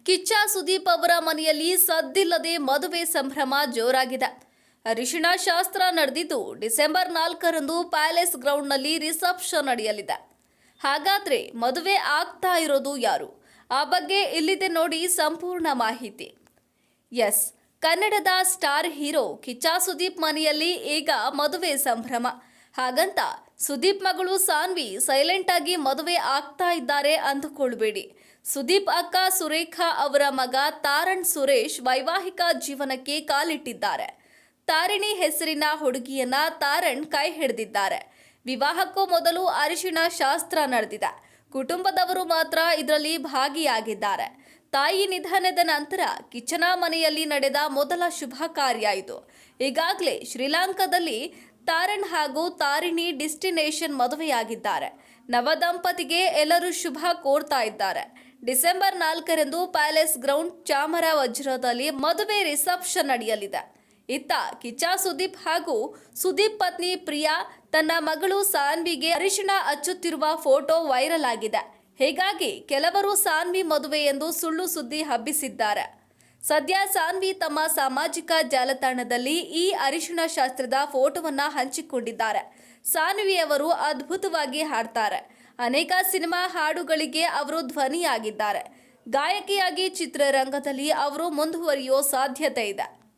ಕಿಚ್ಚ ಸುದೀಪ್ ಅವರ ಮನೆಯಲ್ಲಿ ಸದ್ದಿಲ್ಲದೆ ಮದುವೆ ಸಂಭ್ರಮ ಜೋರಾಗಿದೆ. ಅರಿಶಿಣ ಶಾಸ್ತ್ರ ನಡೆದಿದ್ದು ಡಿಸೆಂಬರ್ 4ರಂದು ಪ್ಯಾಲೇಸ್ ಗ್ರೌಂಡ್ನಲ್ಲಿ ರಿಸೆಪ್ಷನ್ ನಡೆಯಲಿದೆ. ಹಾಗಾದ್ರೆ ಮದುವೆ ಆಗ್ತಾ ಇರೋದು ಯಾರು? ಆ ಬಗ್ಗೆ ಇಲ್ಲಿದೆ ನೋಡಿ ಸಂಪೂರ್ಣ ಮಾಹಿತಿ. ಎಸ್, ಕನ್ನಡದ ಸ್ಟಾರ್ ಹೀರೋ ಕಿಚ್ಚ ಸುದೀಪ್ ಮನೆಯಲ್ಲಿ ಈಗ ಮದುವೆ ಸಂಭ್ರಮ. ಹಾಗಂತ ಸುದೀಪ್ ಮಗಳು ಸಾನ್ವಿ ಸೈಲೆಂಟ್ ಆಗಿ ಮದುವೆ ಆಗ್ತಾ ಇದ್ದಾರೆ ಅಂದುಕೊಳ್ಬೇಡಿ. ಸುದೀಪ್ ಅಕ್ಕ ಸುರೇಖಾ ಅವರ ಮಗ ತಾರಣ್ ಸುರೇಶ್ ವೈವಾಹಿಕ ಜೀವನಕ್ಕೆ ಕಾಲಿಟ್ಟಿದ್ದಾರೆ. ತಾರಿಣಿ ಹೆಸರಿನ ಹುಡುಗಿಯನ್ನ ತಾರಣ್ ಕೈ ಹಿಡಿದಿದ್ದಾರೆ. ವಿವಾಹಕ್ಕೂ ಮೊದಲು ಅರಿಶಿಣ ಶಾಸ್ತ್ರ ನಡೆದಿದೆ. ಕುಟುಂಬದವರು ಮಾತ್ರ ಇದರಲ್ಲಿ ಭಾಗಿಯಾಗಿದ್ದಾರೆ. ತಾಯಿ ನಿಧನದ ನಂತರ ಕಿಚ್ಚನ ಮನೆಯಲ್ಲಿ ನಡೆದ ಮೊದಲ ಶುಭ ಕಾರ್ಯ ಇದು. ಈಗಾಗಲೇ ಶ್ರೀಲಂಕಾದಲ್ಲಿ ತಾರಣ್ ಹಾಗೂ ತಾರಿಣಿ ಡೆಸ್ಟಿನೇಷನ್ ಮದುವೆಯಾಗಿದ್ದಾರೆ. ನವದಂಪತಿಗೆ ಎಲ್ಲರೂ ಶುಭ ಕೋರ್ತಾ ಇದ್ದಾರೆ. ಡಿಸೆಂಬರ್ 4ರಂದು ಪ್ಯಾಲೇಸ್ ಗ್ರೌಂಡ್ ಚಾಮರಾಜದಲ್ಲಿ ಮದುವೆ ರಿಸೆಪ್ಷನ್ ನಡೆಯಲಿದೆ. ಇತ್ತ ಕಿಚ್ಚ ಸುದೀಪ್ ಹಾಗೂ ಸುದೀಪ್ ಪತ್ನಿ ಪ್ರಿಯಾ ತನ್ನ ಮಗಳು ಸಾನ್ವಿಗೆ ಅರಿಶಿಣ ಹಚ್ಚುತ್ತಿರುವ ಫೋಟೋ ವೈರಲ್ ಆಗಿದೆ. ಹೀಗಾಗಿ ಕೆಲವರು ಸಾನ್ವಿ ಮದುವೆ ಎಂದು ಸುಳ್ಳು ಸುದ್ದಿ ಹಬ್ಬಿಸಿದ್ದಾರೆ. ಸದ್ಯ ಸಾನ್ವಿ ತಮ್ಮ ಸಾಮಾಜಿಕ ಜಾಲತಾಣದಲ್ಲಿ ಈ ಅರಿಶಿಣ ಶಾಸ್ತ್ರದ ಫೋಟೋವನ್ನ ಹಂಚಿಕೊಂಡಿದ್ದಾರೆ. ಸಾನ್ವಿಯವರು ಅದ್ಭುತವಾಗಿ ಹಾಡ್ತಾರೆ. ಅನೇಕ ಸಿನಿಮಾ ಹಾಡುಗಳಿಗೆ ಅವರು ಧ್ವನಿಯಾಗಿದ್ದಾರೆ. ಗಾಯಕಿಯಾಗಿ ಚಿತ್ರರಂಗದಲ್ಲಿ ಅವರು ಮುಂದುವರಿಯೋ ಸಾಧ್ಯತೆ ಇದೆ.